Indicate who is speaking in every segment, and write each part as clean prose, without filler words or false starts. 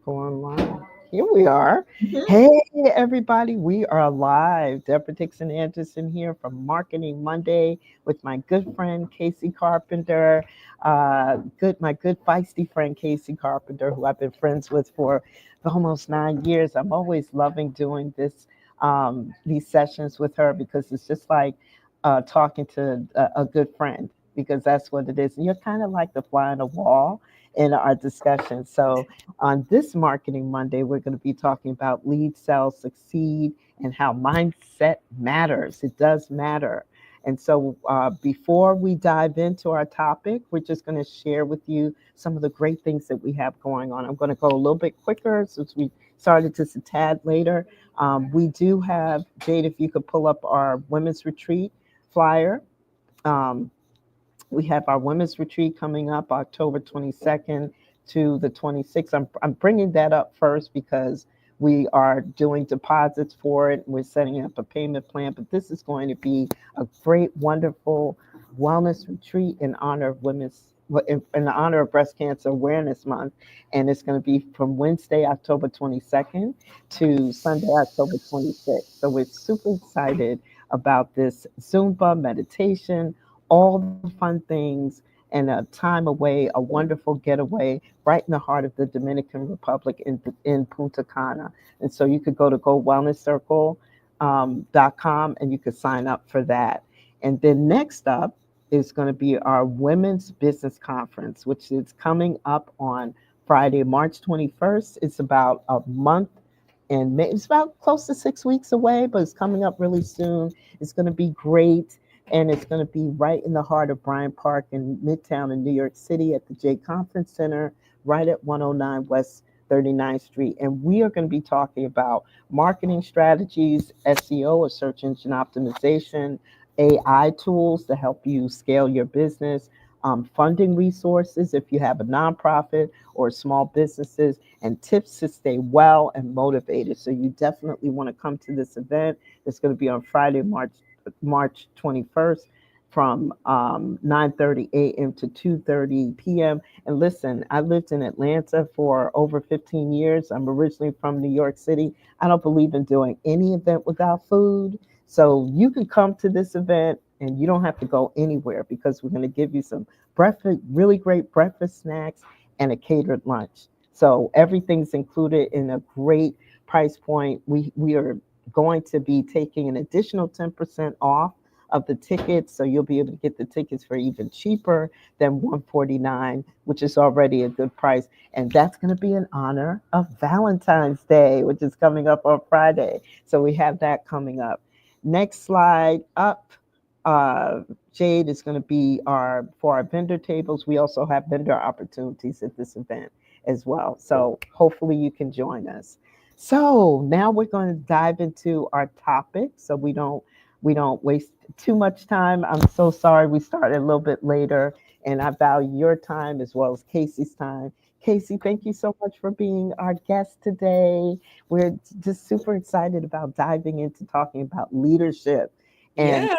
Speaker 1: go online. Here we are.
Speaker 2: Mhm.
Speaker 1: Hey, everybody, we are live. Debra Dixon-Anderson here from Marketing Monday with my good friend Casey Carpenter. My good feisty friend Casey Carpenter, who I've been friends with for almost 9 years. I'm always loving doing these sessions with her because it's just like talking to a good friend because that's what it is. And you're kind of like the fly on the wall in our discussion. So, on this Marketing Monday, we're going to be talking about lead sales succeed and how mindset matters. It does matter. And so, before we dive into our topic, we're just going to share with you some of the great things that we have going on. I'm going to go a little bit quicker since we started just a tad later. We do have, Jade, if you could pull up our women's retreat flyer. Um, we have our women's retreat coming up October 22nd to the 26th. I'm bringing that up first because we are doing deposits for it. We're setting up a payment plan, but this is going to be a great, wonderful wellness retreat in honor of in honor of Breast Cancer Awareness Month. And it's going to be from Wednesday, October 22nd to Sunday, October 26th. So we're super excited about this Zumba meditation, all the fun things, and a time away, a wonderful getaway right in the heart of the Dominican Republic in Punta Cana. And so you could go to GoWellnessCircle.com and you could sign up for that. And then next up is going to be our Women's Business Conference, which is coming up on Friday, March 21st. It's about a month and it's about close to 6 weeks away, but it's coming up really soon. It's going to be great. And it's going to be right in the heart of Bryant Park in Midtown in New York City at the J Conference Center, right at 109 West 39th Street. And we are going to be talking about marketing strategies, SEO or search engine optimization, AI tools to help you scale your business, funding resources if you have a nonprofit or small businesses, and tips to stay well and motivated. So you definitely want to come to this event. It's going to be on Friday, March 21st from 9:30 a.m. to 2:30 p.m. And listen, I lived in Atlanta for over 15 years. I'm originally from New York City. I don't believe in doing any event without food. So you can come to this event and you don't have to go anywhere because we're going to give you some breakfast, really great breakfast snacks and a catered lunch. So everything's included in a great price point. We are going to be taking an additional 10% off of the tickets. So you'll be able to get the tickets for even cheaper than 149, which is already a good price. And that's going to be in honor of Valentine's Day, which is coming up on Friday. So we have that coming up. Next slide up. Uh, Jade is going to be for our vendor tables. We also have vendor opportunities at this event as well. So hopefully you can join us. So now we're going to dive into our topic so we don't waste too much time. I'm so sorry we started a little bit later and I value your time as well as Casey's time. Casey, thank you so much for being our guest today. We're just super excited about diving into talking about leadership. And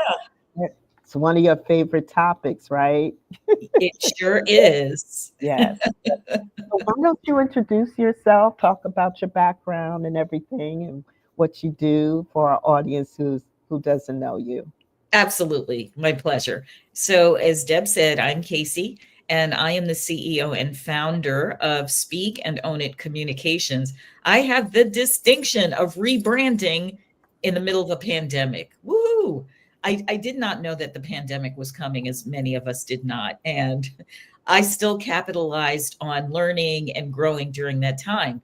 Speaker 2: Yeah,
Speaker 1: it's one of your favorite topics, right?
Speaker 2: it sure is.
Speaker 1: Yes. So why don't you introduce yourself, talk about your background and everything and what you do for our audience who doesn't know you.
Speaker 2: Absolutely. My pleasure. So, as Deb said, I'm Casey, and I am the CEO and founder of Speak and Own It Communications. I have the distinction of rebranding in the middle of a pandemic. Woohoo! I did not know that the pandemic was coming, as many of us did not. And I still capitalized on learning and growing during that time.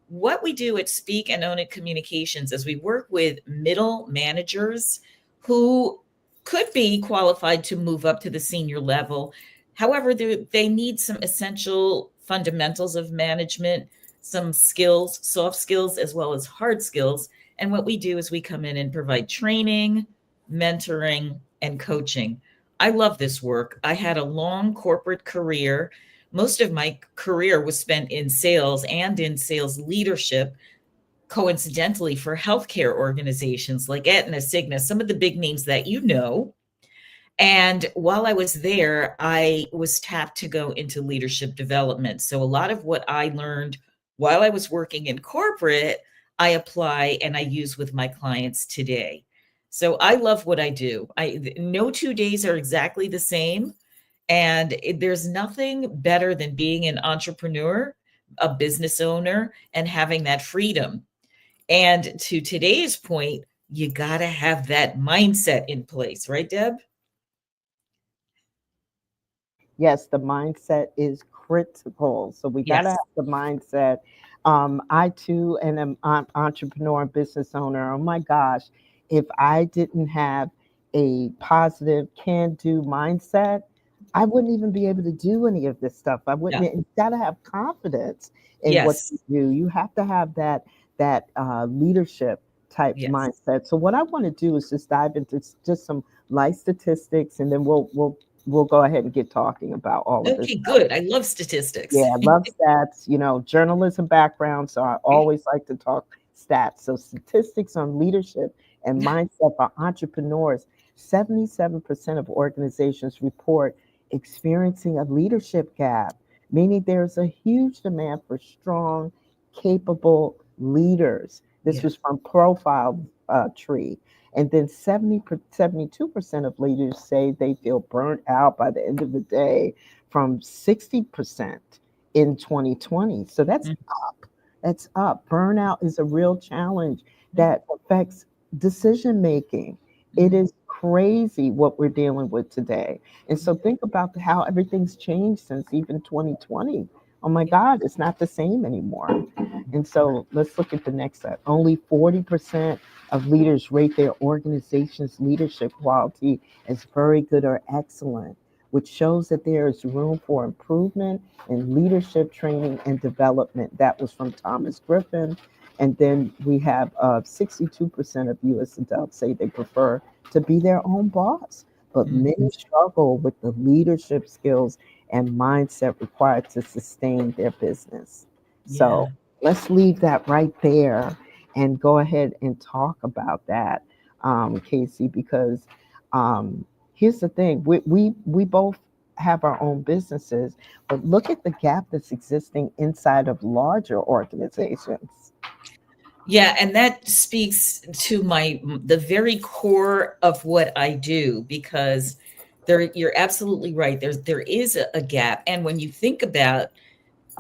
Speaker 2: What we do at Speak and Own It Communications is we work with middle managers who could be qualified to move up to the senior level. However, they need some essential fundamentals of management, some skills, soft skills, as well as hard skills. And what we do is we come in and provide training, mentoring, and coaching. I love this work. I had a long corporate career. Most of my career was spent in sales and in sales leadership, coincidentally for healthcare organizations like Aetna, Cigna, some of the big names that you know. And while I was there, I was tapped to go into leadership development. So a lot of what I learned while I was working in corporate, I apply and I use with my clients today. So I love what I do. No 2 days are exactly the same. And there's nothing better than being an entrepreneur, a business owner, and having that freedom. And to today's point, you got to have that mindset in place, right, Deb?
Speaker 1: Yes, the mindset is critical. So we got to
Speaker 2: Yes.
Speaker 1: have the mindset. I too am an entrepreneur and business owner. Oh my gosh, if I didn't have a positive can do mindset, I wouldn't even be able to do any of this stuff. I
Speaker 2: Yeah.
Speaker 1: wouldn't, you got to have confidence in what
Speaker 2: Yes.
Speaker 1: you do. You have to have that leadership type
Speaker 2: Yes.
Speaker 1: mindset. So what I want to do is just dive into just some life statistics, and then we'll go ahead and get talking about all of this
Speaker 2: Okay,
Speaker 1: stuff.
Speaker 2: good. I love statistics.
Speaker 1: Yeah, I love stats, journalism background, so I always like to talk stats. So statistics on leadership and mindset for entrepreneurs. 77% of organizations report experiencing a leadership gap, meaning there's a huge demand for strong, capable leaders. This
Speaker 2: Yeah.
Speaker 1: was from Profile Tree. And then 72% of leaders say they feel burnt out by the end of the day, from 60% in 2020. So that's
Speaker 2: Mm,
Speaker 1: up. That's up. Burnout is a real challenge
Speaker 2: mm,
Speaker 1: that affects decision making. It
Speaker 2: mhm,
Speaker 1: is crazy what we're dealing with today. And so
Speaker 2: mhm.
Speaker 1: think about how everything's changed since even 2020. Oh my
Speaker 2: Yeah.
Speaker 1: God, it's not the same anymore. And so let's look at the next step. Only 40% of leaders rate their organization's leadership quality as very good or excellent, which shows that there is room for improvement in leadership training and development. That was from Thomas Griffin. And then we have 62% of US adults say they prefer to be their own boss, but
Speaker 2: Mhm.
Speaker 1: many struggle with the leadership skills and mindset required to sustain their business. So
Speaker 2: Yeah.
Speaker 1: let's leave that right there and go ahead and talk about that, Casey, because here's the thing: we both have our own businesses, but look at the gap that's existing inside of larger organizations.
Speaker 2: Yeah, and that speaks to the very core of what I do, because you're absolutely right. There is a gap. And when you think about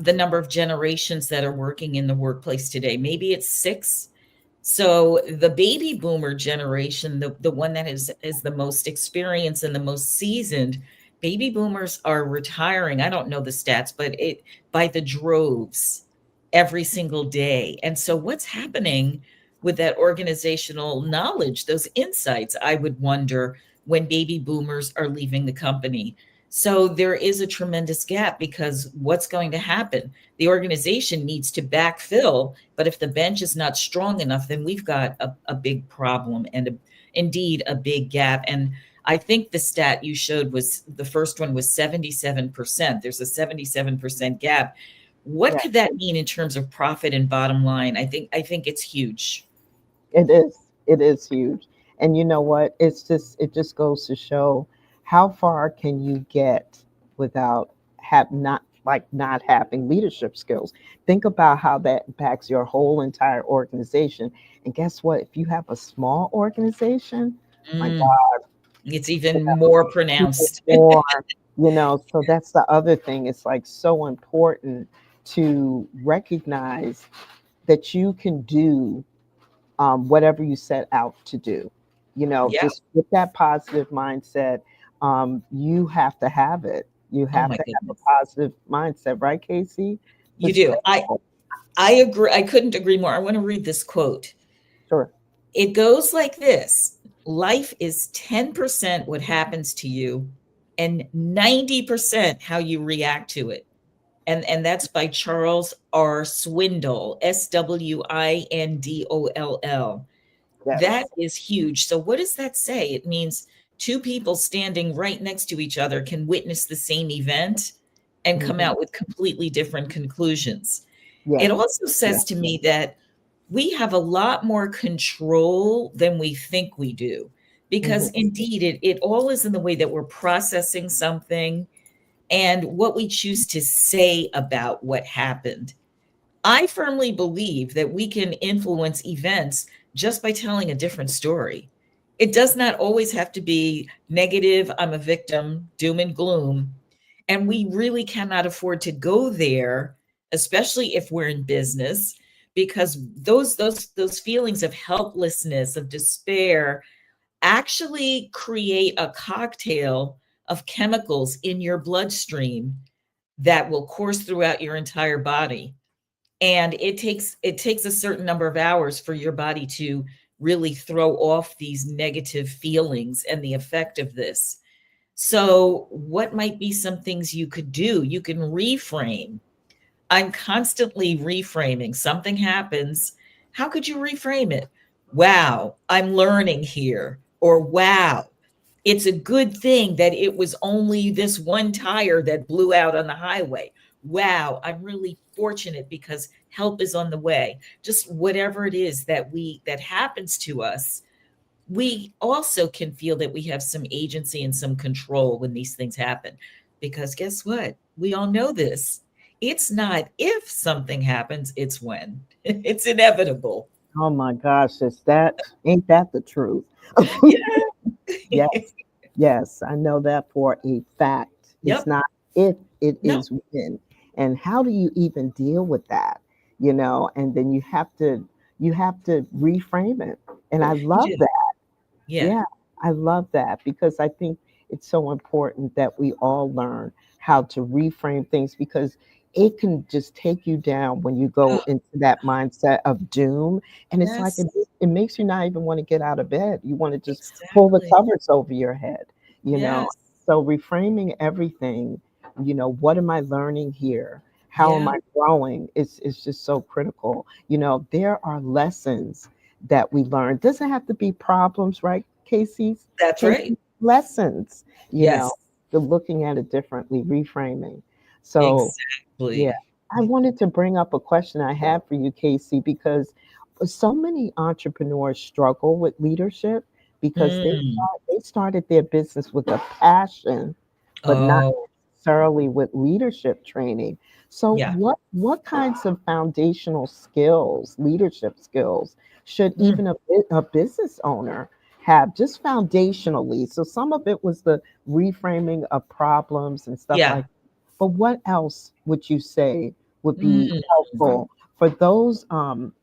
Speaker 2: the number of generations that are working in the workplace today, maybe it's six. So the baby boomer generation, the one that is the most experienced and the most seasoned, baby boomers are retiring. I don't know the stats, but it by the droves every single day. And so what's happening with that organizational knowledge, those insights, I would wonder, when baby boomers are leaving the company. So there is a tremendous gap, because what's going to happen? The organization needs to backfill, but if the bench is not strong enough, then we've got a big problem, and indeed a big gap. And I think the stat you showed was, the first one was 77%. There's a 77% gap. What
Speaker 1: Yeah,
Speaker 2: could that mean in terms of profit and bottom line? I think it's huge.
Speaker 1: it is. It is huge. And you know what? It just goes to show how far can you get without not having leadership skills. Think about how that impacts your whole entire organization. And guess what? If you have a small organization, my
Speaker 2: Mm,
Speaker 1: God,
Speaker 2: it's even more
Speaker 1: even
Speaker 2: pronounced.
Speaker 1: more, so that's the other thing. It's like so important to recognize that you can do whatever you set out to do.
Speaker 2: Yeah.
Speaker 1: Just with that positive mindset, you have to have it. You
Speaker 2: Oh
Speaker 1: have
Speaker 2: my
Speaker 1: to have a
Speaker 2: goodness.
Speaker 1: positive mindset, right, Casey?
Speaker 2: You
Speaker 1: It's
Speaker 2: do.
Speaker 1: critical.
Speaker 2: I agree. I couldn't agree more. I want to read this quote.
Speaker 1: Sure.
Speaker 2: It goes like this: life is 10% what happens to you and 90% how you react to it. And that's by Charles R. Swindoll, Swindoll. That
Speaker 1: Yes.
Speaker 2: is huge. So what does that say? It means two people standing right next to each other can witness the same event and come
Speaker 1: Hmm.
Speaker 2: out with completely different conclusions. It
Speaker 1: Yes.
Speaker 2: also says to me that we have a lot more control than we think we do, because
Speaker 1: Hmm.
Speaker 2: indeed it all is in the way that we're processing something and what we choose to say about what happened. I firmly believe that we can influence events just by telling a different story. It does not always have to be negative, I'm a victim, doom and gloom. And we really cannot afford to go there, especially if we're in business, because those feelings of helplessness, of despair, actually create a cocktail of chemicals in your bloodstream that will course throughout your entire body. And it takes a certain number of hours for your body to really throw off these negative feelings and the effect of this. So what might be some things you could do? You can reframe. I'm constantly reframing. Something happens. How could you reframe it? Wow, I'm learning here. Or wow, it's a good thing that it was only this one tire that blew out on the highway. Wow, I'm really fortunate because help is on the way. Just whatever it is that happens to us, we also can feel that we have some agency and some control when these things happen. Because guess what? We all know this. It's not if something happens, it's when. It's inevitable.
Speaker 1: Oh my gosh, is that ain't that the truth? Yes,
Speaker 2: Yeah.
Speaker 1: yes, I know that for a fact. It's
Speaker 2: Yep.
Speaker 1: not if, it
Speaker 2: No.
Speaker 1: is when. And how do you even deal with that? And then you have to reframe it. And I
Speaker 2: You
Speaker 1: love
Speaker 2: do.
Speaker 1: that.
Speaker 2: Yeah.
Speaker 1: Yeah, I love that because I think it's so important that we all learn how to reframe things because it can just take you down when you go
Speaker 2: Oh,
Speaker 1: into that mindset of doom. And it's like
Speaker 2: yes.
Speaker 1: it makes you not even want to get out of bed. You want to just pull the
Speaker 2: Exactly.
Speaker 1: covers over your head, you know.
Speaker 2: Yes.
Speaker 1: So reframing everything, what am I learning here? How am
Speaker 2: Yeah.
Speaker 1: I growing? It's just so critical. There are lessons that we learn. Doesn't have to be problems, right, Casey's?
Speaker 2: That's right.
Speaker 1: Casey's lessons, you know,
Speaker 2: Yes.
Speaker 1: the looking at it differently, reframing. So, yeah,
Speaker 2: Exactly.
Speaker 1: I wanted to bring up a question I have for you, Casey, because so many entrepreneurs struggle with leadership because
Speaker 2: Mm.
Speaker 1: they started their business with a passion, but not
Speaker 2: Oh,
Speaker 1: necessarily with leadership training. So
Speaker 2: yeah.
Speaker 1: what kinds of foundational skills, leadership skills, should
Speaker 2: Mm.
Speaker 1: even a business owner have just foundationally? So some of it was the reframing of problems and stuff
Speaker 2: Yeah.
Speaker 1: like, but what else would you say would be
Speaker 2: Mm.
Speaker 1: helpful for those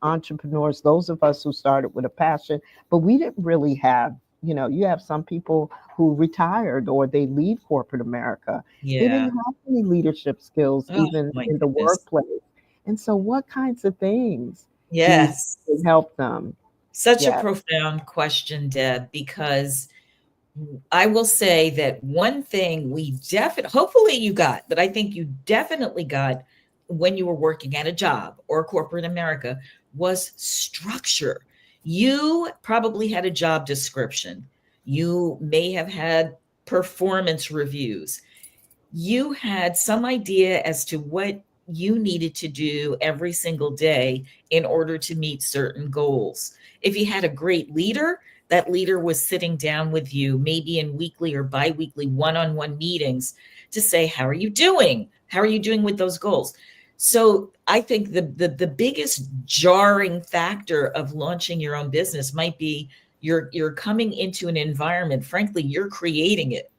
Speaker 1: entrepreneurs, those of us who started with a passion, but we didn't really have, you have some people who retired or they leave corporate America. They
Speaker 2: Yeah.
Speaker 1: didn't have any leadership skills
Speaker 2: Oh
Speaker 1: even
Speaker 2: my
Speaker 1: in the
Speaker 2: goodness.
Speaker 1: workplace. And so, what kinds of things do you think
Speaker 2: Yes.
Speaker 1: would help them?
Speaker 2: Such a
Speaker 1: Yeah.
Speaker 2: profound question, Deb, because I will say that one thing we definitely, hopefully you got, but I think you definitely got when you were working at a job or corporate America was structure. You probably had a job description. You may have had performance reviews. You had some idea as to what you needed to do every single day in order to meet certain goals. If you had a great leader, that leader was sitting down with you, maybe in weekly or biweekly one on one meetings to say, how are you doing? How are you doing with those goals? So I think the biggest jarring factor of launching your own business might be you're coming into an environment, frankly, you're creating it.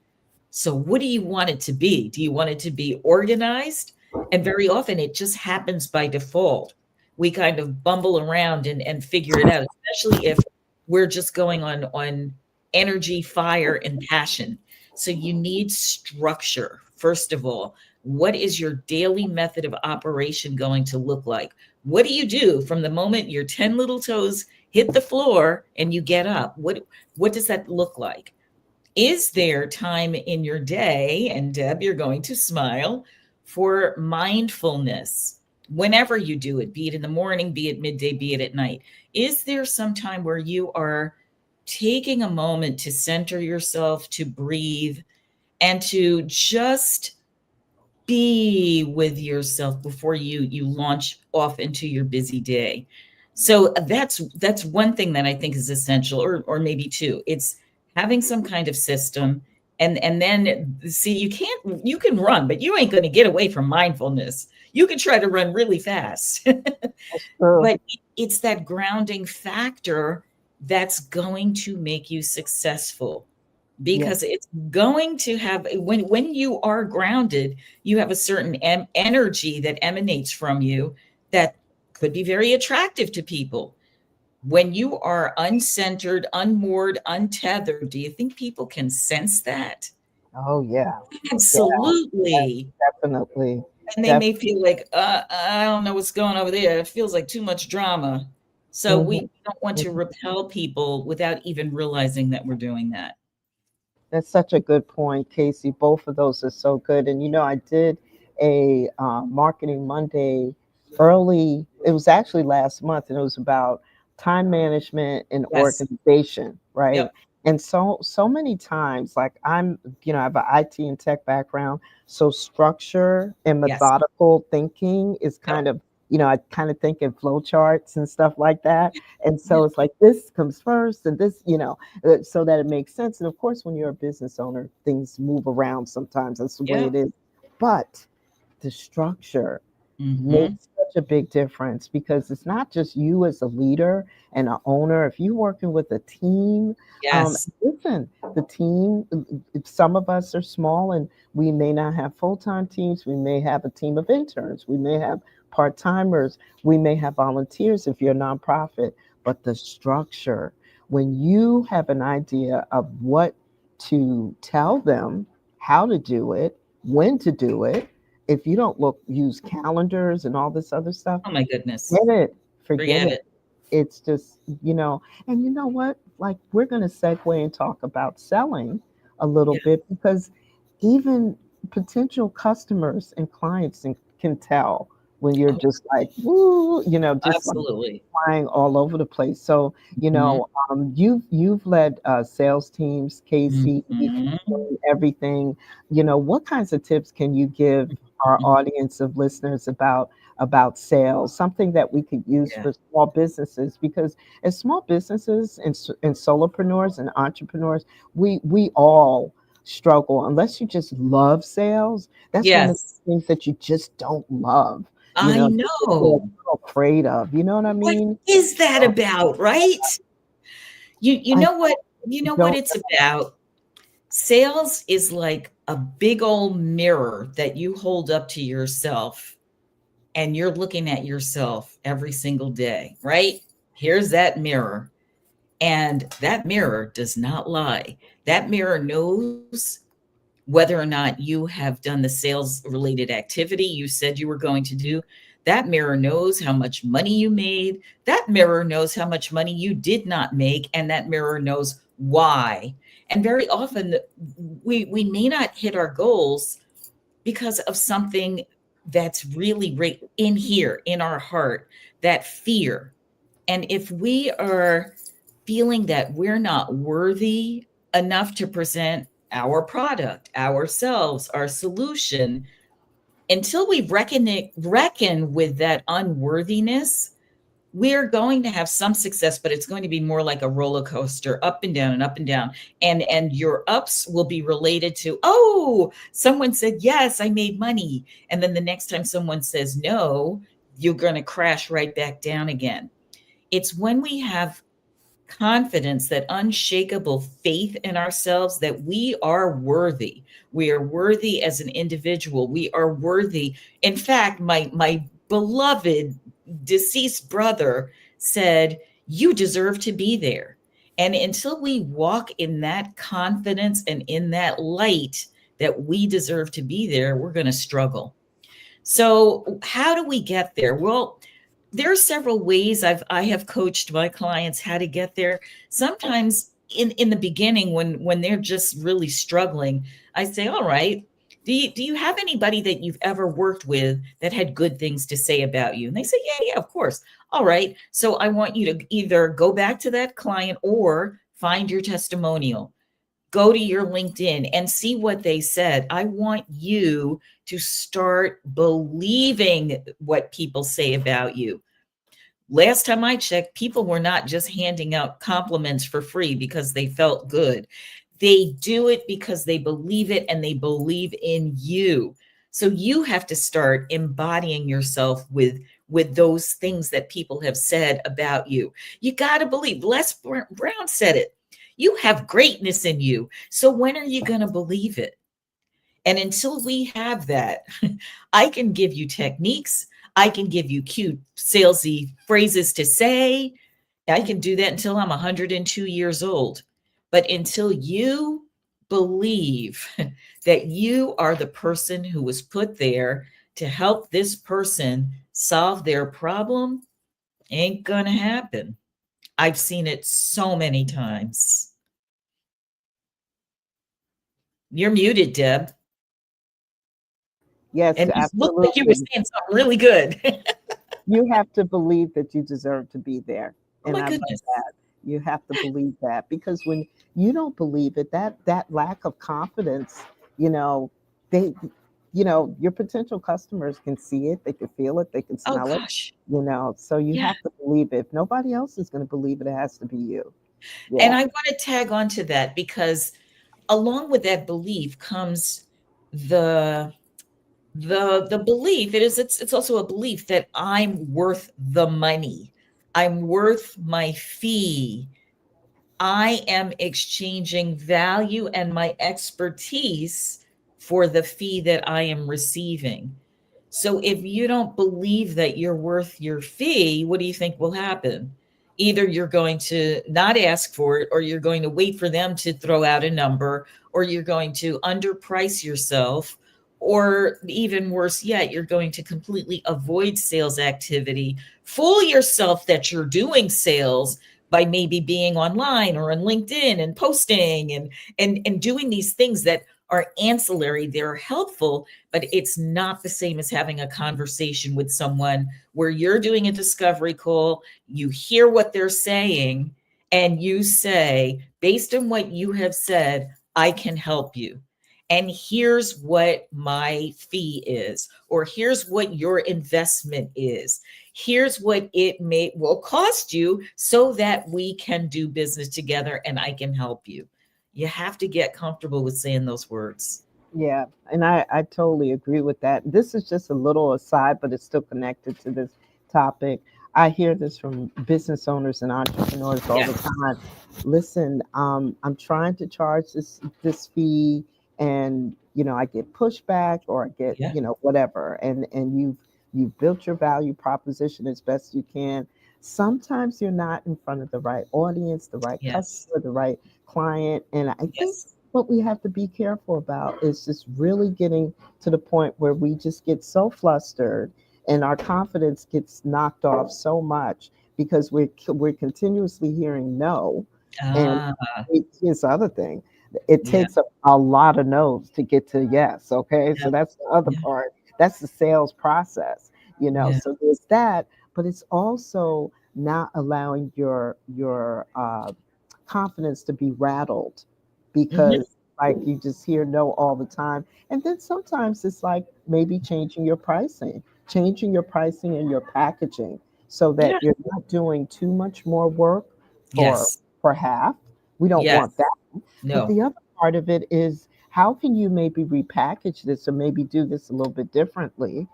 Speaker 2: So, what do you want it to be? Do you want it to be organized? And very often it just happens by default. We kind of bumble around and figure it out, especially if we're just going on energy, fire, and passion. So, you need structure, first of all. What is your daily method of operation going to look like? What do you do from the moment your 10 little toes hit the floor and you get up? What does that look like? Is there time in your day, and Deb, you're going to smile, for mindfulness whenever you do it, be it in the morning, be it midday, be it at night? Is there some time where you are taking a moment to center yourself, to breathe, and to just be with yourself before you launch off into your busy day? So that's one thing that I think is essential, or maybe two. It's having some kind of system, and then see, you can run, but you ain't going to get away from mindfulness. You can try to run really fast,
Speaker 1: That's true.
Speaker 2: but it's that grounding factor that's going to make you successful,
Speaker 1: Yeah.
Speaker 2: because it's going to have, when you are grounded, you have a certain energy that emanates from you that could be very attractive to people. When you are uncentered, unmoored, untethered, do you think people can sense that?
Speaker 1: Oh, yeah. Yeah.
Speaker 2: Absolutely.
Speaker 1: Definitely.
Speaker 2: And they may feel like, I don't know what's going over there. It feels like too much drama. So
Speaker 1: Mhm.
Speaker 2: we don't want to repel people without even realizing that we're doing that.
Speaker 1: That's such a good point, Casey. Both of those are so good. And I did a Marketing Monday early. It was actually last month, and it was about time management and
Speaker 2: Yes.
Speaker 1: organization, right?
Speaker 2: Yep.
Speaker 1: And so many times, like I have an IT and tech background, so structure and
Speaker 2: Yes.
Speaker 1: methodical thinking is
Speaker 2: Yep.
Speaker 1: I kind of think in flow charts and stuff like that. And
Speaker 2: Yeah.
Speaker 1: so it's like this comes first, and this, so that it makes sense. And of course, when you're a business owner, things move around sometimes. That's the way
Speaker 2: Yeah.
Speaker 1: it is. But the structure
Speaker 2: Hmm.
Speaker 1: makes such a big difference because it's not just you as a leader and an owner. If you're working with a team,
Speaker 2: Yes.
Speaker 1: listen, the team, some of us are small and we may not have full-time teams. We may have a team of interns. We may have part-timers. We may have volunteers if you're a nonprofit. But the structure, when you have an idea of what to tell them, how to do it, when to do it, if you don't use calendars and all this other stuff,
Speaker 2: Oh my goodness.
Speaker 1: forget it. Forget
Speaker 2: Forget
Speaker 1: it.
Speaker 2: it.
Speaker 1: It's just, and you know what? Like, we're going to segue and talk about selling a little
Speaker 2: Yeah.
Speaker 1: bit because even potential customers and clients can tell when you're
Speaker 2: Oh,
Speaker 1: just like, woo, just like
Speaker 2: absolutely.
Speaker 1: flying all over the place. So,
Speaker 2: Mhm.
Speaker 1: you've led sales teams, Casey,
Speaker 2: Mhm.
Speaker 1: and everything. What kinds of tips can you give our
Speaker 2: Mhm.
Speaker 1: audience of listeners about sales? Something that we could use
Speaker 2: Yeah.
Speaker 1: for small businesses, because as small businesses and solopreneurs and entrepreneurs, we all struggle unless you just love sales. That's one of
Speaker 2: Yes.
Speaker 1: the things that you just don't love.
Speaker 2: I
Speaker 1: That you're a
Speaker 2: know.
Speaker 1: little afraid of. You know what I
Speaker 2: What
Speaker 1: mean?
Speaker 2: is that
Speaker 1: So
Speaker 2: about, right? You
Speaker 1: I
Speaker 2: know what, you know what
Speaker 1: don't.
Speaker 2: it's about? Sales is like a big old mirror that you hold up to yourself, and you're looking at yourself every single day, right? Here's that mirror. And that mirror does not lie. That mirror knows whether or not you have done the sales related activity you said you were going to do. That mirror knows how much money you made. That mirror knows how much money you did not make. And that mirror knows why. And very often we may not hit our goals because of something that's really right in here, in our heart, that fear. And if we are feeling that we're not worthy enough to present our product, ourselves, our solution, until we reckon with that unworthiness, we're going to have some success, but it's going to be more like a roller coaster, up and down and up and down. And your ups will be related to, oh, someone said yes, I made money. And then the next time someone says no, you're going to crash right back down again. It's when we have confidence, that unshakable faith in ourselves, that we are worthy. We are worthy as an individual. We are worthy. In fact, my beloved deceased brother said, "You deserve to be there." And until we walk in that confidence and in that light that we deserve to be there, we're going to struggle. So, how do we get there? Well, there are several ways I have coached my clients how to get there. Sometimes in the beginning, when they're just really struggling, I say, "All right, do you have anybody that you've ever worked with that had good things to say about you?" And they say, "Yeah, yeah, of course." All right. So I want you to either go back to that client or find your testimonial. Go to your LinkedIn and see what they said. I want you to start believing what people say about you. Last time I checked, people were not just handing out compliments for free because they felt good. They do it because they believe it and they believe in you. So you have to start embodying yourself with those things that people have said about you. You got to believe. Les Brown said it. You have greatness in you. So when are you going to believe it? And until we have that, I can give you techniques. I can give you cute salesy phrases to say. I can do that until I'm 102 years old. But until you believe that you are the person who was put there to help this person solve their problem, ain't gonna happen. I've seen it so many times. You're muted, Deb.
Speaker 1: Yes,
Speaker 2: And you look like you were
Speaker 1: absolutely.
Speaker 2: saying something really good.
Speaker 1: You have to believe that you deserve to be there.
Speaker 2: Oh
Speaker 1: And
Speaker 2: my
Speaker 1: I love
Speaker 2: goodness.
Speaker 1: that. You have to believe that because when you don't believe it, that lack of confidence, you know, they your potential customers can see it, they can feel it, they can
Speaker 2: Oh
Speaker 1: smell it,
Speaker 2: gosh.
Speaker 1: so you
Speaker 2: Yeah.
Speaker 1: have to believe it. If nobody else is going to believe it, it has to be you.
Speaker 2: And
Speaker 1: Yeah.
Speaker 2: I want to tag on to that because along with that belief comes the the belief. It's also a belief that I'm worth the money. I'm worth my fee. I am exchanging value and my expertise for the fee that I am receiving. So if you don't believe that you're worth your fee, what do you think will happen? Either you're going to not ask for it, or you're going to wait for them to throw out a number, or you're going to underprice yourself, or even worse yet, you're going to completely avoid sales activity, fool yourself that you're doing sales by maybe being online or on LinkedIn and posting and doing these things that are ancillary, they're helpful, but it's not the same as having a conversation with someone where you're doing a discovery call, you hear what they're saying, and you say, based on what you have said, I can help you. And here's what my fee is, or here's what your investment is. Here's what it will cost you so that we can do business together and I can help you. You have to get comfortable with saying those words.
Speaker 1: Yeah, and I totally agree with that. This is just a little aside, but it's still connected to this topic. I hear this from business owners and entrepreneurs all
Speaker 2: Yeah.
Speaker 1: the time. Listen, I'm trying to charge this fee, and I get pushback, or I get
Speaker 2: Yeah.
Speaker 1: whatever, and you've built your value proposition as best you can. Sometimes you're not in front of the right audience, the right
Speaker 2: Yes.
Speaker 1: customer, the right client, and I think
Speaker 2: Yes.
Speaker 1: what we have to be careful about is just really getting to the point where we just get so flustered and our confidence gets knocked off so much because we're continuously hearing no. And
Speaker 2: Ah,
Speaker 1: here's the other thing: it
Speaker 2: yeah.
Speaker 1: takes a lot of no's to get to yes. Okay,
Speaker 2: Yeah.
Speaker 1: so that's the other
Speaker 2: Yeah.
Speaker 1: part. That's the sales process.
Speaker 2: Yeah.
Speaker 1: So there's that, but it's also not allowing your confidence to be rattled
Speaker 2: Mhm.
Speaker 1: because like you just hear no all the time. And then sometimes it's like maybe changing your pricing and your packaging so
Speaker 2: Yeah.
Speaker 1: that you're not doing too much more work for
Speaker 2: Yes.
Speaker 1: half. We don't
Speaker 2: Yes.
Speaker 1: want that. But
Speaker 2: No.
Speaker 1: the other part of it is how can you maybe repackage this or maybe do this a little bit differently?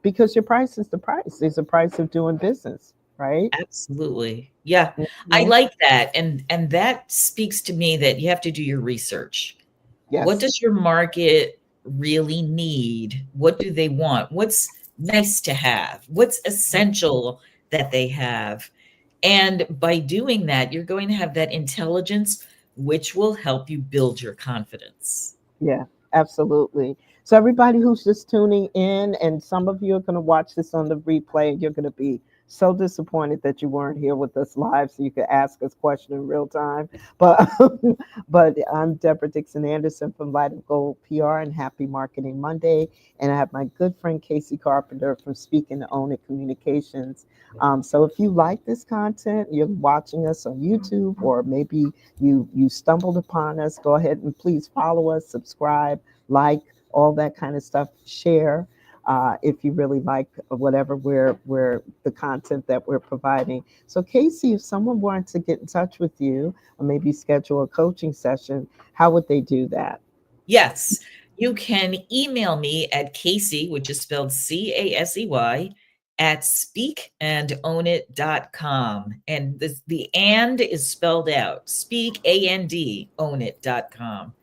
Speaker 1: Because your price is the price. It's the price of doing business, right?
Speaker 2: Absolutely. Yeah. I
Speaker 1: Mhm.
Speaker 2: like that. And that speaks to me that you have to do your research. What
Speaker 1: Yes.
Speaker 2: does your market really need? What do they want? What's nice to have? What's essential that they have? And by doing that, you're going to have that intelligence, which will help you build your confidence.
Speaker 1: Yeah, absolutely. So everybody who's just tuning in, and some of you are going to watch this on the replay, and you're going to be so disappointed that you weren't here with us live, so you could ask us questions in real time. But but I'm Deborah Dixon-Anderson from Light of Gold PR and Happy Marketing Monday, and I have my good friend Casey Carpenter from Speak and Own It Communications. So if you like this content, you're watching us on YouTube, or maybe you stumbled upon us, go ahead and please follow us, subscribe, like, all that kind of stuff. Share if you really like whatever we're the content that we're providing. So Casey, if someone wanted to get in touch with you or maybe schedule a coaching session, how would they do that?
Speaker 2: Yes. you can email me at Casey, which is spelled Casey, at speakandownnit.com. And the and is spelled out, speak, A-N-D, ownit.com.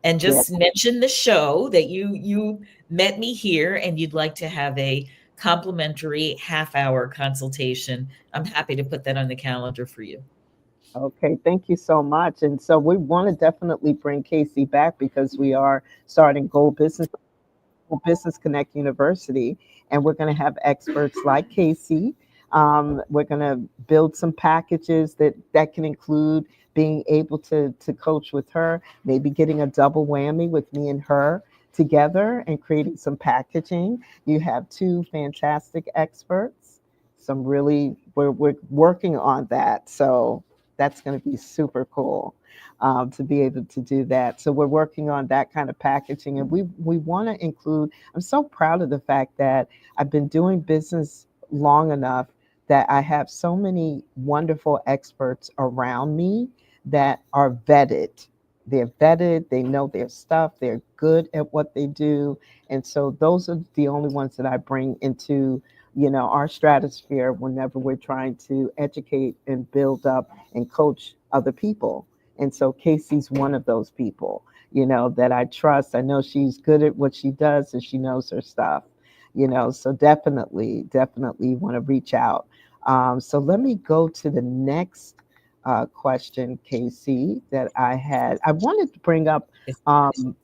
Speaker 2: And
Speaker 1: Yeah.
Speaker 2: just mention the show that you met me here and you'd like to have a complimentary half-hour consultation. I'm happy to put that on the calendar for you.
Speaker 1: Okay, thank you so much. And so we want to definitely bring Casey back because we are starting Business Connect University, and we're going to have experts like Casey. We're going to build some packages that can include being able to coach with her, maybe getting a double whammy with me and her together and creating some packaging. You have two fantastic experts. Some really, we're working on that. So that's going to be super cool to be able to do that. So we're working on that kind of packaging, and we want to include. I'm so proud of the fact that I've been doing business long enough that I have so many wonderful experts around me that are vetted. They're vetted, they know their stuff, they're good at what they do. And so those are the only ones that I bring into, our stratosphere whenever we're trying to educate and build up and coach other people. And so Casey's one of those people, that I trust. I know she's good at what she does and she knows her stuff, so definitely want to reach out. So let me go to the next question, Casey, that I had. I wanted to bring up, um,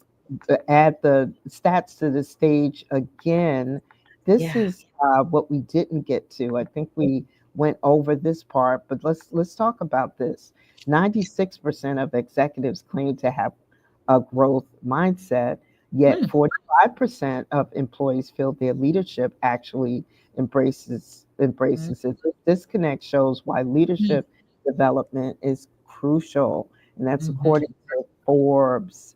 Speaker 1: add the stats to the stage again. This
Speaker 2: Yeah.
Speaker 1: is what we didn't get to. I think we went over this part, but let's talk about this. 96% of executives claim to have a growth mindset, yet
Speaker 2: Mm,
Speaker 1: 45% of employees feel their leadership actually
Speaker 2: mm,
Speaker 1: embraces it. This disconnect shows why
Speaker 2: mm,
Speaker 1: leadership development is crucial, and that's
Speaker 2: mhm.
Speaker 1: according to Forbes.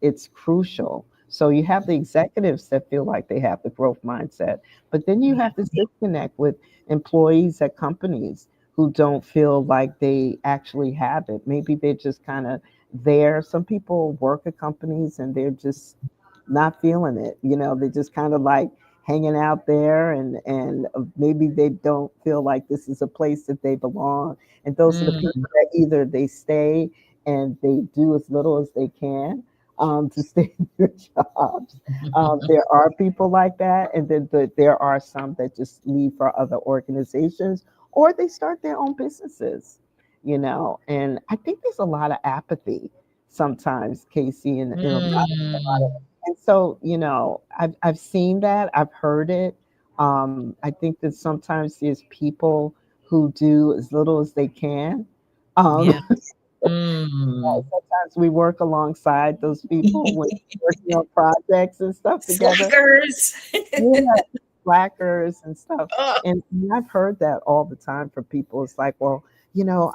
Speaker 1: It's crucial. So you have the executives that feel like they have the growth mindset, but then you
Speaker 2: Yeah.
Speaker 1: have this disconnect with employees at companies who don't feel like they actually have it. Maybe they're just kind of there. Some people work at companies and they're just not feeling it. They're just kind of like hanging out there, and maybe they don't feel like this is a place that they belong. And those are the people
Speaker 2: Mm,
Speaker 1: that either they stay and they do as little as they can to stay in their jobs. There are people like that, and then there are some that just leave for other organizations or they start their own businesses. And I think there's a lot of apathy sometimes, Casey, in a lot of,
Speaker 2: mm.
Speaker 1: and so, I've seen that, I've heard it. I think that sometimes there's people who do as little as they can. Um,
Speaker 2: Yeah. Mm.
Speaker 1: Sometimes we work alongside those people when working on projects and stuff together.
Speaker 2: Slackers.
Speaker 1: Yeah, slackers and stuff.
Speaker 2: Oh,
Speaker 1: And I've heard that all the time from people. It's like, well,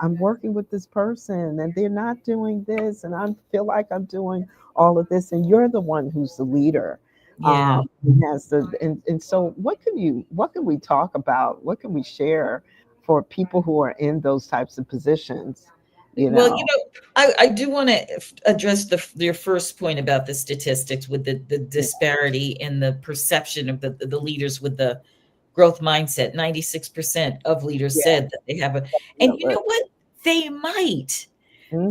Speaker 1: I'm working with this person and they're not doing this, and I feel like I'm doing all of this, and you're the one who's the leader.
Speaker 2: yeah.
Speaker 1: And so what can we talk about? What can we share for people who are in those types of positions? You
Speaker 2: Well,
Speaker 1: know,
Speaker 2: I do want to address your first point about the statistics with the
Speaker 1: yeah,
Speaker 2: disparity in the perception of the leaders with the growth mindset. 96% of leaders
Speaker 1: yeah,
Speaker 2: said that they have a, and you
Speaker 1: definitely.
Speaker 2: know what? They might.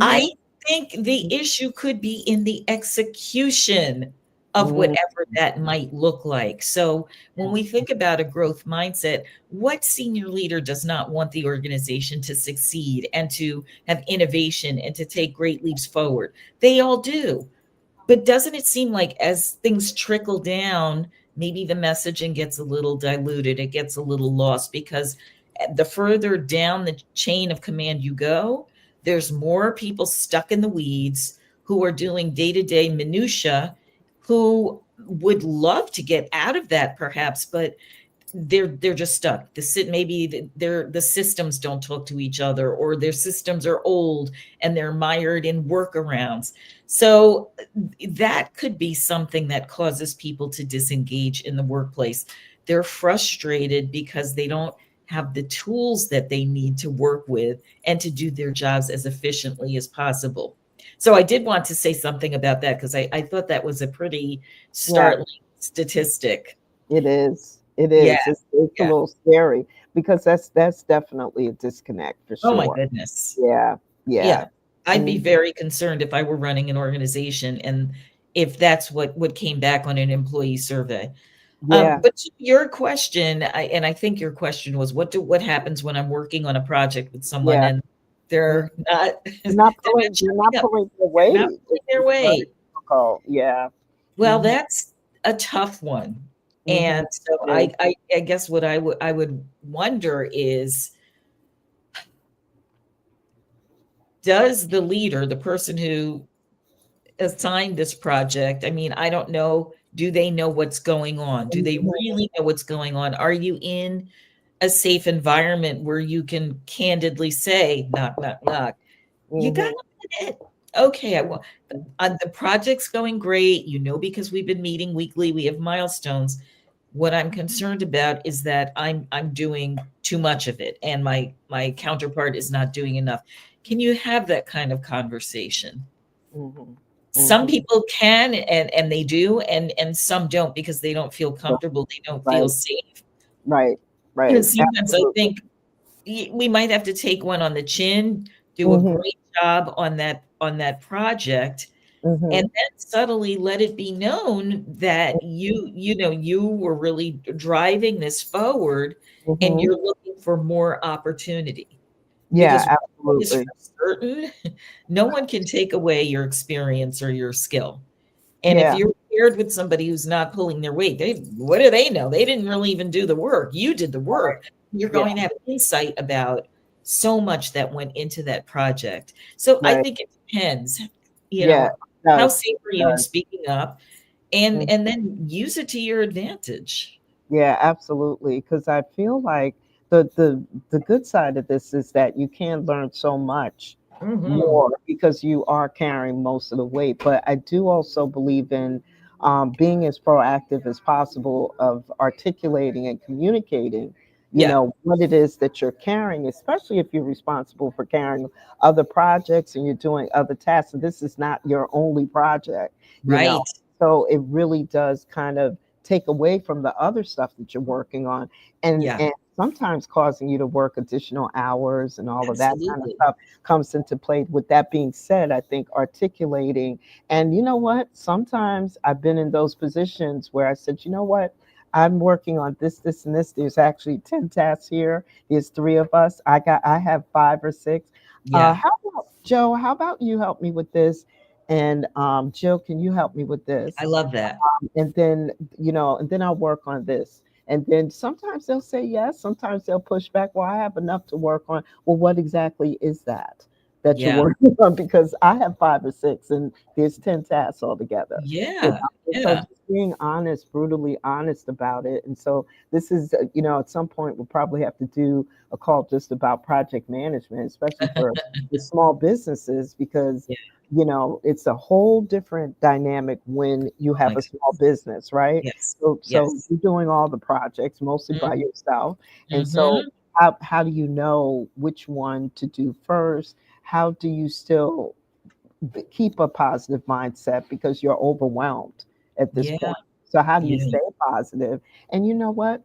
Speaker 2: I
Speaker 1: Hmm.
Speaker 2: think the issue could be in the execution of
Speaker 1: Hmm.
Speaker 2: whatever that might look like. So, when we think about a growth mindset, what senior leader does not want the organization to succeed and to have innovation and to take great leaps forward? They all do. But doesn't it seem like as things trickle down, maybe the messaging gets a little diluted, it gets a little lost because the further down the chain of command you go, there's more people stuck in the weeds who are doing day-to-day minutia who would love to get out of that perhaps, but they're just stuck. Maybe the systems don't talk to each other, or their systems are old and they're mired in workarounds. So that could be something that causes people to disengage in the workplace. They're frustrated because they don't have the tools that they need to work with and to do their jobs as efficiently as possible. So I did want to say something about that because I thought that was a pretty
Speaker 1: Yeah,
Speaker 2: startling statistic.
Speaker 1: it is. It
Speaker 2: Yeah,
Speaker 1: is. It's a
Speaker 2: yeah.
Speaker 1: little scary because that's definitely a disconnect for
Speaker 2: Oh my
Speaker 1: sure.
Speaker 2: goodness.
Speaker 1: Yeah,
Speaker 2: Yeah.
Speaker 1: yeah.
Speaker 2: I'd be
Speaker 1: Mm,
Speaker 2: very concerned if I were running an organization and if that's what came back on an employee survey.
Speaker 1: yeah.
Speaker 2: But to your question, and I think your question was, what happens when I'm working on a project with someone
Speaker 1: Yeah.
Speaker 2: and
Speaker 1: Mhm.
Speaker 2: they're not
Speaker 1: You're
Speaker 2: they're
Speaker 1: not
Speaker 2: not
Speaker 1: pulling. You're not
Speaker 2: showing up.
Speaker 1: pulling your
Speaker 2: They're not
Speaker 1: weight.
Speaker 2: pulling their
Speaker 1: It's very
Speaker 2: weight.
Speaker 1: difficult. Yeah.
Speaker 2: Well,
Speaker 1: Mhm.
Speaker 2: that's a tough one.
Speaker 1: Mhm.
Speaker 2: And so
Speaker 1: It is.
Speaker 2: I guess what I would wonder is, does the leader, the person who assigned this project, I mean, I don't know, do they know what's going on? Do they
Speaker 1: Mhm.
Speaker 2: really know what's going on? Are you in a safe environment where you can candidly say, knock, knock, knock, you got
Speaker 1: Mhm.
Speaker 2: a minute? Okay, the project's going great, because we've been meeting weekly, we have milestones. What I'm concerned about is that I'm doing too much of it and my counterpart is not doing enough. Can you have that kind of conversation?
Speaker 1: Mhm.
Speaker 2: Some
Speaker 1: Mhm.
Speaker 2: people can and they do, and some don't because they don't feel comfortable, they don't feel
Speaker 1: Right.
Speaker 2: safe.
Speaker 1: Right.
Speaker 2: And
Speaker 1: Right.
Speaker 2: sometimes I
Speaker 1: Absolutely.
Speaker 2: think we might have to take one on the chin, do a
Speaker 1: Mhm.
Speaker 2: great job on that project, and
Speaker 1: Mhm.
Speaker 2: then subtly let it be known that you were really driving this forward and
Speaker 1: Mhm.
Speaker 2: you're looking for more opportunity.
Speaker 1: Yeah.
Speaker 2: Because one thing is
Speaker 1: Absolutely.
Speaker 2: for certain, no one can take away your experience or your skill. And if
Speaker 1: Yeah.
Speaker 2: you're paired with somebody who's not pulling their weight, what do they know? They didn't really even do the work. You did the
Speaker 1: Right.
Speaker 2: work. You're
Speaker 1: Yeah.
Speaker 2: going to have insight about so much that went into that project. So I
Speaker 1: Right.
Speaker 2: think it depends,
Speaker 1: Yeah. It
Speaker 2: how
Speaker 1: does.
Speaker 2: safe are
Speaker 1: It
Speaker 2: you in
Speaker 1: does.
Speaker 2: speaking up and
Speaker 1: Mhm.
Speaker 2: and then use it to your advantage.
Speaker 1: Yeah, absolutely. Because I feel like the good side of this is that you can learn so much
Speaker 2: Mhm.
Speaker 1: more because you are carrying most of the weight. But I do also believe in being as proactive as possible of articulating and communicating,
Speaker 2: Yeah,
Speaker 1: what it is that you're carrying, especially if you're responsible for carrying other projects and you're doing other tasks. And this is not your only project, you know.
Speaker 2: right.
Speaker 1: So it really does kind of take away from the other stuff that you're working on
Speaker 2: Yeah,
Speaker 1: and sometimes causing you to work additional hours and all of that kind of
Speaker 2: absolutely.
Speaker 1: stuff comes into play. With that being said, I think articulating, and you know what? Sometimes I've been in those positions where I said, you know what? I'm working on this, this, and this. There's actually 10 tasks here. There's three of us. I have five or six.
Speaker 2: Yeah,
Speaker 1: How about Joe? How about you help me with this? And Jill, can you help me with
Speaker 2: I
Speaker 1: this?
Speaker 2: love that.
Speaker 1: And then and then I'll work on this. And then sometimes they'll say yes, sometimes they'll push back. Well, I have enough to work on. Well, what exactly is that you're
Speaker 2: Yeah,
Speaker 1: working on? Because I have five or six and there's 10 tasks altogether.
Speaker 2: yeah,
Speaker 1: And so
Speaker 2: yeah.
Speaker 1: just being honest, brutally honest about it. And so this is, at some point we'll probably have to do a call just about project management, especially for the small businesses, because
Speaker 2: Yeah.
Speaker 1: it's a whole different dynamic when you
Speaker 2: Oh my
Speaker 1: have a small
Speaker 2: goodness.
Speaker 1: business, right?
Speaker 2: Yes,
Speaker 1: So
Speaker 2: yes.
Speaker 1: you're doing all the projects mostly by yourself. And so
Speaker 2: Mhm.
Speaker 1: how do you know which one to do first? How do you still keep a positive mindset because you're overwhelmed at this
Speaker 2: Yeah,
Speaker 1: point? So how do you
Speaker 2: yeah.
Speaker 1: stay positive? And you know what,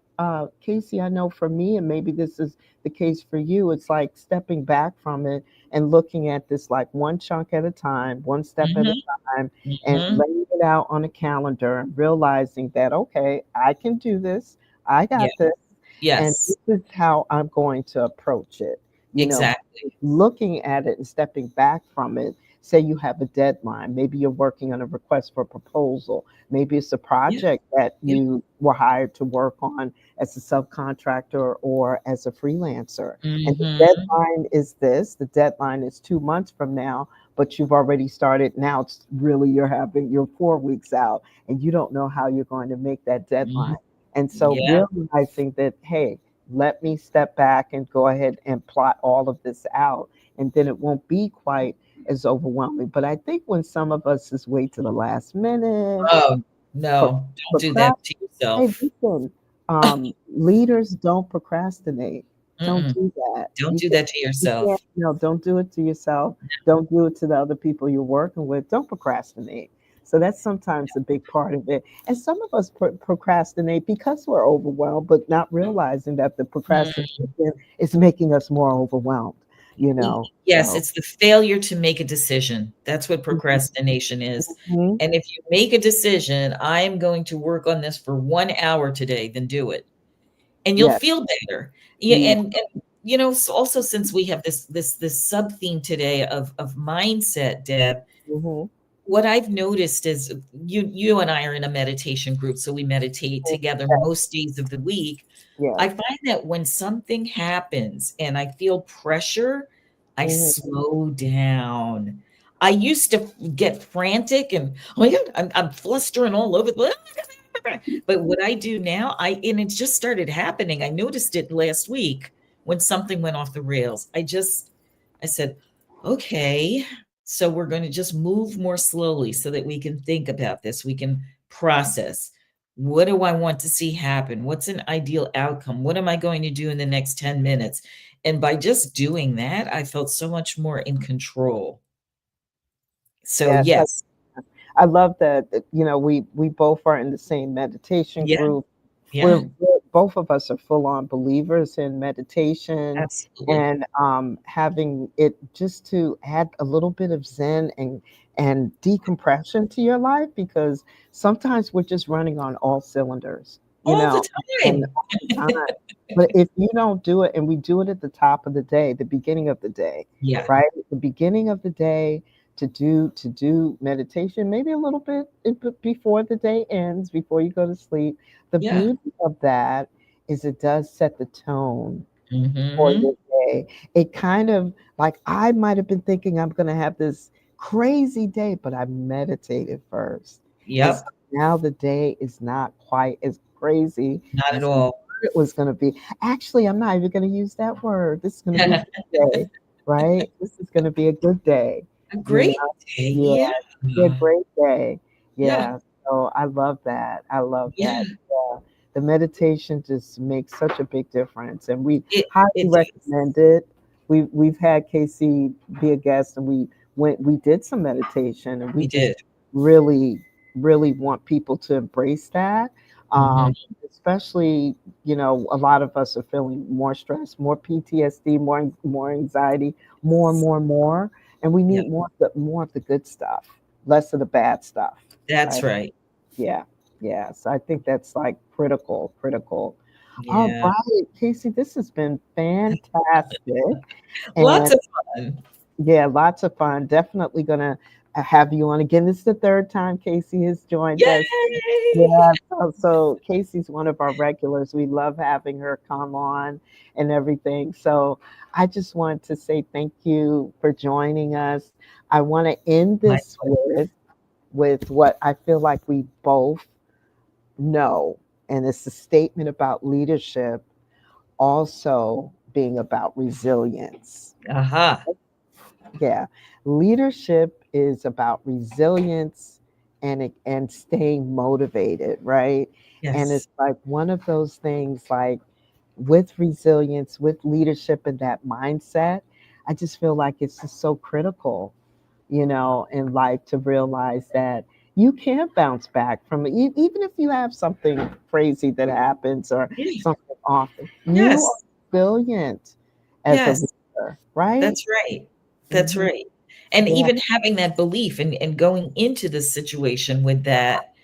Speaker 1: Casey, I know for me, and maybe this is the case for you, it's like stepping back from it and looking at this like one chunk at a time, one step at a
Speaker 2: Mhm,
Speaker 1: time, and
Speaker 2: mhm.
Speaker 1: laying it out on a calendar and realizing that, okay, I can do this. I
Speaker 2: Yeah,
Speaker 1: got this. And
Speaker 2: yes,
Speaker 1: this is how I'm going to approach it.
Speaker 2: exactly.
Speaker 1: Looking at it and stepping back from it. Say you have a deadline. Maybe you're working on a request for proposal. Maybe it's a
Speaker 2: Yeah,
Speaker 1: project that
Speaker 2: yeah.
Speaker 1: you were hired to work on as a subcontractor or as a freelancer. And the
Speaker 2: Mhm.
Speaker 1: deadline is this, the deadline is 2 months from now, but you've already started. Now it's really you're 4 weeks out and you don't know how you're going to make that
Speaker 2: Mhm.
Speaker 1: deadline. And so
Speaker 2: Yeah,
Speaker 1: realizing that, hey, let me step back and go ahead and plot all of this out. And then it won't be quite as overwhelming. But I think when some of us just wait to the last minute,
Speaker 2: oh,
Speaker 1: pro-
Speaker 2: no, don't do that
Speaker 1: procrastinate,
Speaker 2: to
Speaker 1: hey,
Speaker 2: yourself.
Speaker 1: listen, leaders don't procrastinate. Don't
Speaker 2: Mm-mm.
Speaker 1: do that.
Speaker 2: Don't do that to
Speaker 1: You can't,
Speaker 2: yourself.
Speaker 1: no, don't do it to yourself. Don't do it to the other people you're working with. Don't procrastinate. So that's sometimes a big part of it. And some of us procrastinate because we're overwhelmed, but not realizing that the
Speaker 2: Mm.
Speaker 1: procrastination is making us more overwhelmed, you know.
Speaker 2: Yes,
Speaker 1: So,
Speaker 2: it's the failure to make a decision. That's what
Speaker 1: mhm,
Speaker 2: procrastination is.
Speaker 1: mhm.
Speaker 2: And if you make a decision, I am going to work on this for 1 hour today, then do it. And you'll
Speaker 1: Yes.
Speaker 2: feel better. Yeah,
Speaker 1: Mm,
Speaker 2: and you know, also since we have this sub theme today of mindset, Deb,
Speaker 1: mhm,
Speaker 2: what I've noticed is you and I are in a meditation group, so we meditate
Speaker 1: mhm.
Speaker 2: together
Speaker 1: Yes.
Speaker 2: most days of the week.
Speaker 1: Yes.
Speaker 2: I find that when something happens and I feel pressure, I
Speaker 1: Mhm.
Speaker 2: slow down. I used to get frantic and oh my God, I'm flustering all over the but what I do now, and it just started happening. I noticed it last week when something went off the rails. I said, okay, so we're going to just move more slowly so that we can think about this. We can process. What do I want to see happen? What's an ideal outcome? What am I going to do in the next 10 minutes? And by just doing that, I felt so much more in control. So,
Speaker 1: Yes.
Speaker 2: yes,
Speaker 1: I love that, we both are in the same meditation
Speaker 2: yeah,
Speaker 1: group.
Speaker 2: yeah,
Speaker 1: Both of us are full on believers in meditation,
Speaker 2: absolutely.
Speaker 1: and having it just to add a little bit of zen and decompression to your life, because sometimes we're just running on all cylinders,
Speaker 2: All the
Speaker 1: and
Speaker 2: time.
Speaker 1: all the time. But if you don't do it, and we do it at the top of the day, the beginning of the day,
Speaker 2: Yeah,
Speaker 1: right? The beginning of the day, to do meditation, maybe a little bit before the day ends, before you go to sleep. The
Speaker 2: yeah.
Speaker 1: beauty of that is it does set the tone for
Speaker 2: Mhm.
Speaker 1: your day. It kind of, like, I might have been thinking I'm going to have this crazy day, but I meditated first, and so
Speaker 2: Yep,
Speaker 1: now the day is not quite as crazy
Speaker 2: not at
Speaker 1: as I
Speaker 2: all.
Speaker 1: thought it was going to be. Actually, I'm not even going to use that word. This is going to be a good day, right? This is going to be a good day.
Speaker 2: A
Speaker 1: You know,
Speaker 2: great day,
Speaker 1: yeah,
Speaker 2: yeah.
Speaker 1: be a great day.
Speaker 2: Yeah,
Speaker 1: Yeah. So I love that. I love
Speaker 2: yeah,
Speaker 1: that. Yeah. The meditation just makes such a big difference, and we
Speaker 2: it
Speaker 1: highly
Speaker 2: it does.
Speaker 1: recommend it. We've had Casey be a guest, and we did some meditation, and we
Speaker 2: We
Speaker 1: just
Speaker 2: did.
Speaker 1: really really want people to embrace that.
Speaker 2: Mhm.
Speaker 1: Um, Especially, a lot of us are feeling more stress, more PTSD, more anxiety, more, and we
Speaker 2: Yep,
Speaker 1: need more of the good stuff, less of the bad stuff,
Speaker 2: that's
Speaker 1: right?
Speaker 2: right.
Speaker 1: Yeah, yeah. So I think that's like critical, critical. All
Speaker 2: Yeah.
Speaker 1: right, Casey, this has been fantastic.
Speaker 2: Lots
Speaker 1: And
Speaker 2: of fun.
Speaker 1: yeah, lots of fun. Definitely gonna have you on again. This is the third time Casey has joined us.
Speaker 2: Yay!
Speaker 1: Yeah, so Casey's one of our regulars. We love having her come on and everything. So I just want to say thank you for joining us. I want to end
Speaker 2: My
Speaker 1: this
Speaker 2: pleasure.
Speaker 1: with what I feel like we both know, and it's a statement about leadership also being about resilience.
Speaker 2: Aha.
Speaker 1: Yeah. Leadership is about resilience and staying motivated, right? And
Speaker 2: Yes.
Speaker 1: it's like one of those things, like, with resilience, with leadership and that mindset, I just feel like it's just so critical, in life, to realize that you can bounce back from it. Even if you have something crazy that happens or
Speaker 2: Yeah.
Speaker 1: something awful, you are
Speaker 2: Yes.
Speaker 1: resilient as a
Speaker 2: Yes.
Speaker 1: leader, right?
Speaker 2: That's right. That's
Speaker 1: Mhm.
Speaker 2: right. And
Speaker 1: Yeah.
Speaker 2: even having that belief and going into this situation with that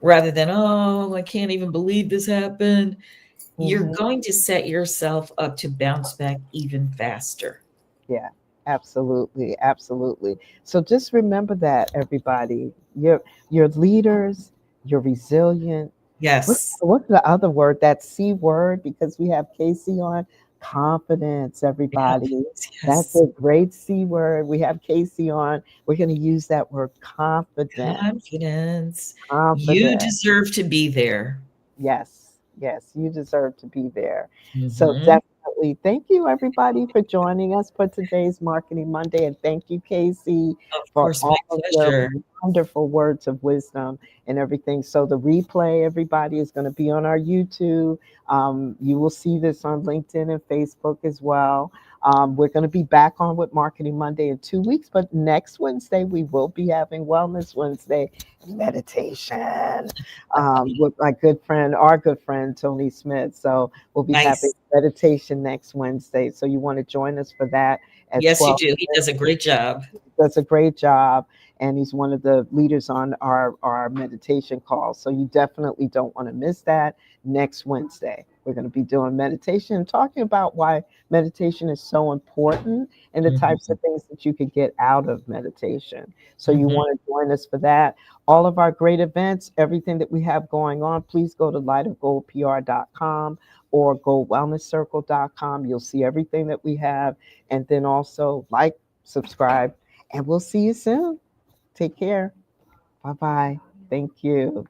Speaker 2: rather than, "Oh, I can't even believe this happened." You're
Speaker 1: Mhm.
Speaker 2: going to set yourself up to bounce back even faster.
Speaker 1: Yeah. Absolutely. Absolutely. So just remember that, everybody. You're leaders, you're resilient.
Speaker 2: Yes.
Speaker 1: What's the other word? That C word, because we have Casey on. Confidence, everybody.
Speaker 2: Confidence,
Speaker 1: That's
Speaker 2: yes.
Speaker 1: a great C word. We have Casey on. We're going to use that word, confidence.
Speaker 2: Confidence. You
Speaker 1: Confidence.
Speaker 2: deserve to be there.
Speaker 1: Yes, yes, you deserve to be there. So
Speaker 2: Mhm.
Speaker 1: definitely, thank you, everybody, for joining us for today's Marketing Monday, and thank you, Casey,
Speaker 2: Of
Speaker 1: for
Speaker 2: course, my
Speaker 1: all of your
Speaker 2: pleasure.
Speaker 1: wonderful words of wisdom and everything. So the replay, everybody, is going to be on our YouTube. You will see this on LinkedIn and Facebook as well. We're going to be back on with Marketing Monday in 2 weeks, but next Wednesday we will be having Wellness Wednesday meditation with my good friend, our good friend Tony Smith. So we'll be having
Speaker 2: Nice.
Speaker 1: meditation next Wednesday. So you want to join us for that at
Speaker 2: Yes, you
Speaker 1: 12.
Speaker 2: do. He does a great job.
Speaker 1: Does a great job, and he's one of the leaders on our meditation call. So you definitely don't want to miss that. Next Wednesday we're going to be doing meditation and talking about why meditation is so important and the types
Speaker 2: Mhm,
Speaker 1: of things that you could get out of meditation. So you
Speaker 2: mhm.
Speaker 1: want to join us for that. All of our great events, everything that we have going on, please go to lightofgoldpr.com or goldwellnesscircle.com. You'll see everything that we have, and then also like, subscribe, and we'll see you soon. Take care. Bye bye. Thank you.